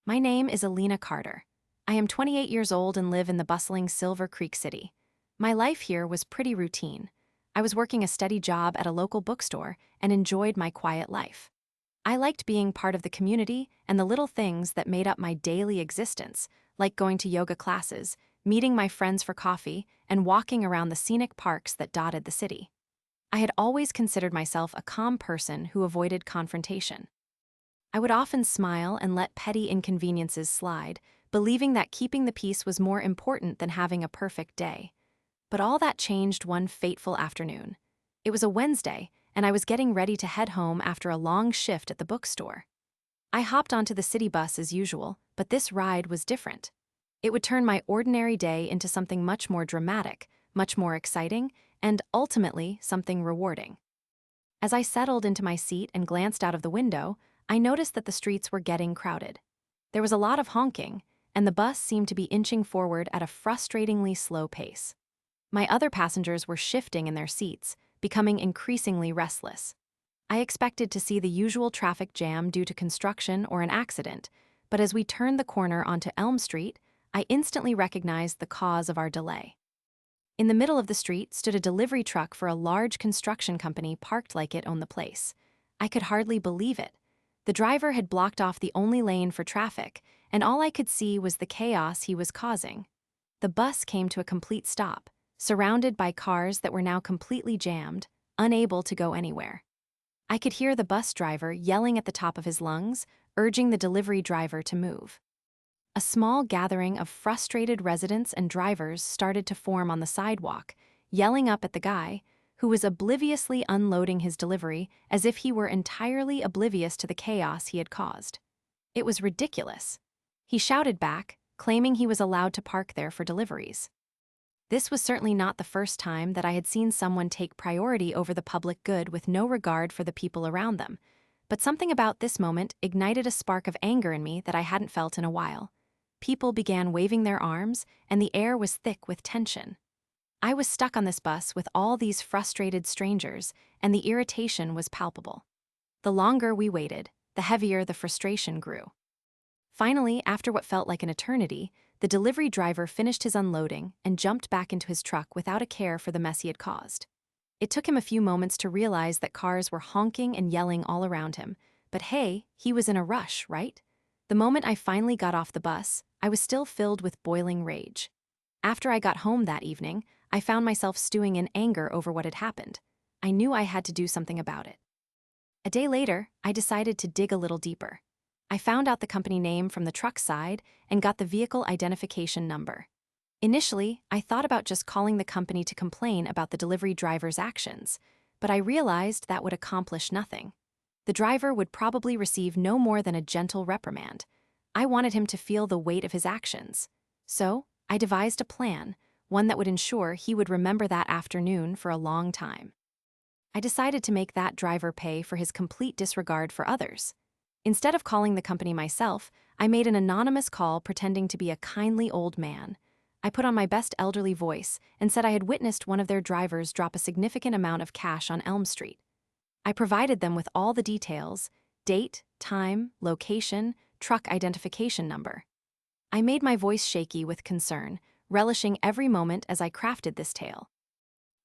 My name is Elena Carter. I am 28 years old and live in the bustling Silver Creek City. My life here was pretty routine. I was working a steady job at a local bookstore and enjoyed my quiet life. I liked being part of the community and the little things that made up my daily existence, like going to yoga classes, meeting my friends for coffee, and walking around the scenic parks that dotted the city. I had always considered myself a calm person who avoided confrontation. I would often smile and let petty inconveniences slide, believing that keeping the peace was more important than having a perfect day. But all that changed one fateful afternoon. It was a Wednesday, and I was getting ready to head home after a long shift at the bookstore. I hopped onto the city bus as usual, but this ride was different. It would turn my ordinary day into something much more dramatic, much more exciting, and ultimately something rewarding. As I settled into my seat and glanced out of the window, I noticed that the streets were getting crowded. There was a lot of honking, and the bus seemed to be inching forward at a frustratingly slow pace. My other passengers were shifting in their seats, becoming increasingly restless. I expected to see the usual traffic jam due to construction or an accident, but as we turned the corner onto Elm Street, I instantly recognized the cause of our delay. In the middle of the street stood a delivery truck for a large construction company parked like it owned the place. I could hardly believe it. The driver had blocked off the only lane for traffic, and all I could see was the chaos he was causing. The bus came to a complete stop, surrounded by cars that were now completely jammed, unable to go anywhere. I could hear the bus driver yelling at the top of his lungs, urging the delivery driver to move. A small gathering of frustrated residents and drivers started to form on the sidewalk, yelling up at the guy, who was obliviously unloading his delivery as if he were entirely oblivious to the chaos he had caused. It was ridiculous. He shouted back, claiming he was allowed to park there for deliveries. This was certainly not the first time that I had seen someone take priority over the public good with no regard for the people around them, but something about this moment ignited a spark of anger in me that I hadn't felt in a while. People began waving their arms, and the air was thick with tension. I was stuck on this bus with all these frustrated strangers, and the irritation was palpable. The longer we waited, the heavier the frustration grew. Finally, after what felt like an eternity, the delivery driver finished his unloading and jumped back into his truck without a care for the mess he had caused. It took him a few moments to realize that cars were honking and yelling all around him, but hey, he was in a rush, right? The moment I finally got off the bus, I was still filled with boiling rage. After I got home that evening, I found myself stewing in anger over what had happened. I knew I had to do something about it. A day later, I decided to dig a little deeper. I found out the company name from the truck side and got the vehicle identification number. Initially, I thought about just calling the company to complain about the delivery driver's actions, but I realized that would accomplish nothing. The driver would probably receive no more than a gentle reprimand. I wanted him to feel the weight of his actions. So, I devised a plan, one that would ensure he would remember that afternoon for a long time. I decided to make that driver pay for his complete disregard for others. Instead of calling the company myself, I made an anonymous call pretending to be a kindly old man. I put on my best elderly voice and said I had witnessed one of their drivers drop a significant amount of cash on Elm Street. I provided them with all the details: date, time, location, truck identification number. I made my voice shaky with concern, relishing every moment as I crafted this tale.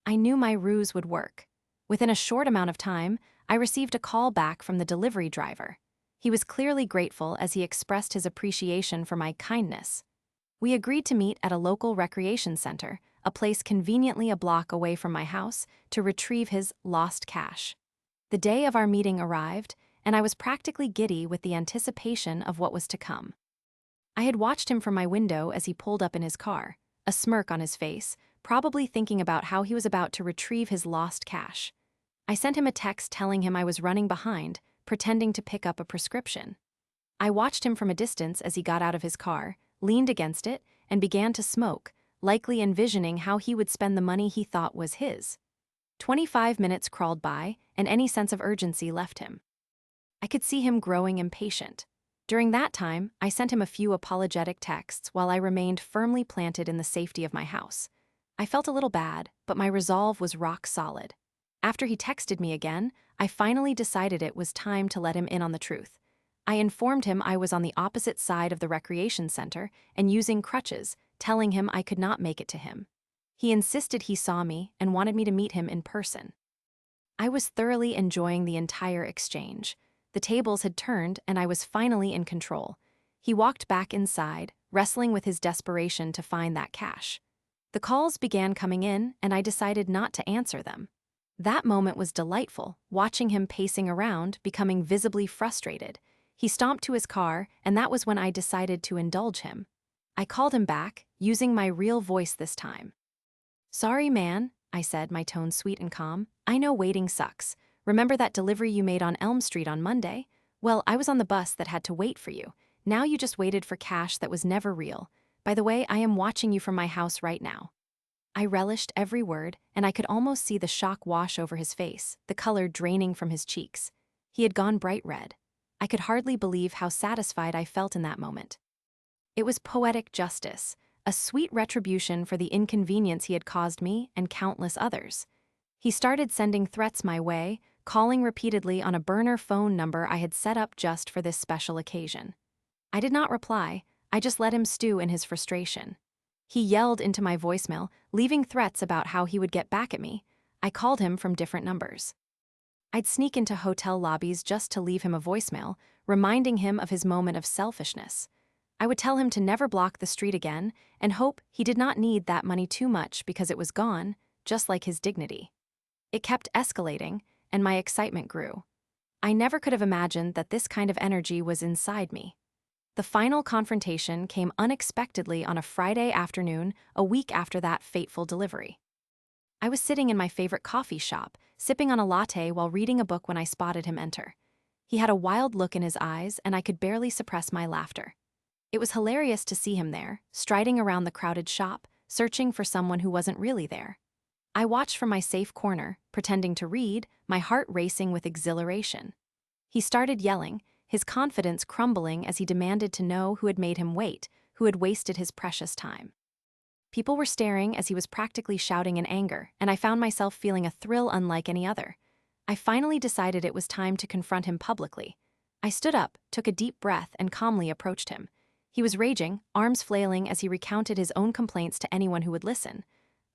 I knew my ruse would work. Within a short amount of time, I received a call back from the delivery driver. He was clearly grateful as he expressed his appreciation for my kindness. We agreed to meet at a local recreation center, a place conveniently a block away from my house, to retrieve his lost cash. The day of our meeting arrived, and I was practically giddy with the anticipation of what was to come. I had watched him from my window as he pulled up in his car, a smirk on his face, probably thinking about how he was about to retrieve his lost cash. I sent him a text telling him I was running behind, pretending to pick up a prescription. I watched him from a distance as he got out of his car, leaned against it, and began to smoke, likely envisioning how he would spend the money he thought was his. 25 minutes crawled by, and any sense of urgency left him. I could see him growing impatient. During that time, I sent him a few apologetic texts while I remained firmly planted in the safety of my house. I felt a little bad, but my resolve was rock solid. After he texted me again, I finally decided it was time to let him in on the truth. I informed him I was on the opposite side of the recreation center and using crutches, telling him I could not make it to him. He insisted he saw me and wanted me to meet him in person. I was thoroughly enjoying the entire exchange. The tables had turned and I was finally in control. He walked back inside, wrestling with his desperation to find that cash. The calls began coming in and I decided not to answer them. That moment was delightful, watching him pacing around, becoming visibly frustrated. He stomped to his car, and that was when I decided to indulge him. I called him back, using my real voice this time. "Sorry, man," I said, my tone sweet and calm. "I know waiting sucks. Remember that delivery you made on Elm Street on Monday? Well, I was on the bus that had to wait for you. Now you just waited for cash that was never real. By the way, I am watching you from my house right now." I relished every word, and I could almost see the shock wash over his face, the color draining from his cheeks. He had gone bright red. I could hardly believe how satisfied I felt in that moment. It was poetic justice, a sweet retribution for the inconvenience he had caused me and countless others. He started sending threats my way, calling repeatedly on a burner phone number I had set up just for this special occasion. I did not reply, I just let him stew in his frustration. He yelled into my voicemail, leaving threats about how he would get back at me. I called him from different numbers. I'd sneak into hotel lobbies just to leave him a voicemail, reminding him of his moment of selfishness. I would tell him to never block the street again and hope he did not need that money too much because it was gone, just like his dignity. It kept escalating, and my excitement grew. I never could have imagined that this kind of energy was inside me. The final confrontation came unexpectedly on a Friday afternoon, a week after that fateful delivery. I was sitting in my favorite coffee shop, sipping on a latte while reading a book when I spotted him enter. He had a wild look in his eyes, and I could barely suppress my laughter. It was hilarious to see him there, striding around the crowded shop, searching for someone who wasn't really there. I watched from my safe corner, pretending to read, my heart racing with exhilaration. He started yelling, his confidence crumbling as he demanded to know who had made him wait, who had wasted his precious time. People were staring as he was practically shouting in anger, and I found myself feeling a thrill unlike any other. I finally decided it was time to confront him publicly. I stood up, took a deep breath, and calmly approached him. He was raging, arms flailing as he recounted his own complaints to anyone who would listen.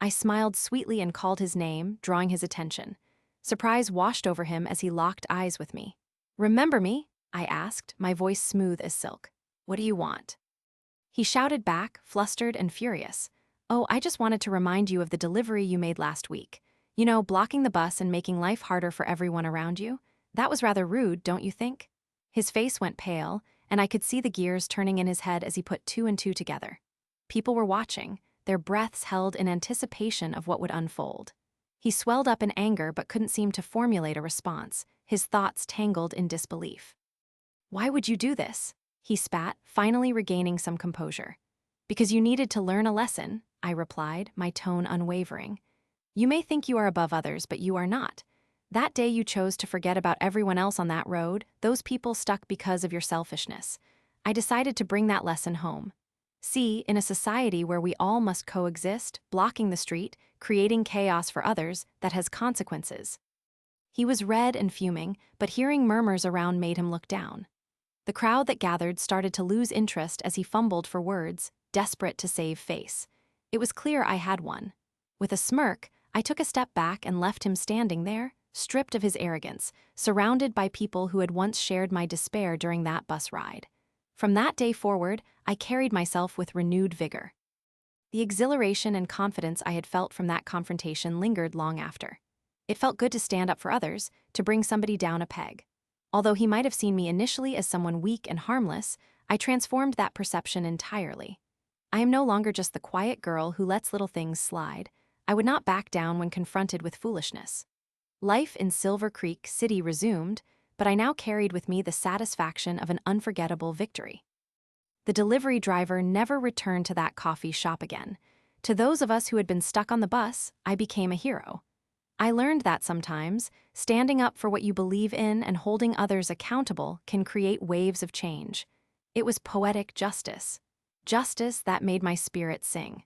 I smiled sweetly and called his name, drawing his attention. Surprise washed over him as he locked eyes with me. "Remember me?" I asked, my voice smooth as silk. "What do you want?" He shouted back, flustered and furious. "Oh, I just wanted to remind you of the delivery you made last week. You know, blocking the bus and making life harder for everyone around you? That was rather rude, don't you think?" His face went pale, and I could see the gears turning in his head as he put two and two together. People were watching, their breaths held in anticipation of what would unfold. He swelled up in anger but couldn't seem to formulate a response, his thoughts tangled in disbelief. "Why would you do this?" he spat, finally regaining some composure. "Because you needed to learn a lesson," I replied, my tone unwavering. "You may think you are above others, but you are not. That day you chose to forget about everyone else on that road, those people stuck because of your selfishness. I decided to bring that lesson home. See, in a society where we all must coexist, blocking the street, creating chaos for others, that has consequences." He was red and fuming, but hearing murmurs around made him look down. The crowd that gathered started to lose interest as he fumbled for words, desperate to save face. It was clear I had one. With a smirk, I took a step back and left him standing there, stripped of his arrogance, surrounded by people who had once shared my despair during that bus ride. From that day forward, I carried myself with renewed vigor. The exhilaration and confidence I had felt from that confrontation lingered long after. It felt good to stand up for others, to bring somebody down a peg. Although he might have seen me initially as someone weak and harmless, I transformed that perception entirely. I am no longer just the quiet girl who lets little things slide. I would not back down when confronted with foolishness. Life in Silver Creek City resumed, but I now carried with me the satisfaction of an unforgettable victory. The delivery driver never returned to that coffee shop again. To those of us who had been stuck on the bus, I became a hero. I learned that sometimes, standing up for what you believe in and holding others accountable can create waves of change. It was poetic justice. Justice that made my spirit sing.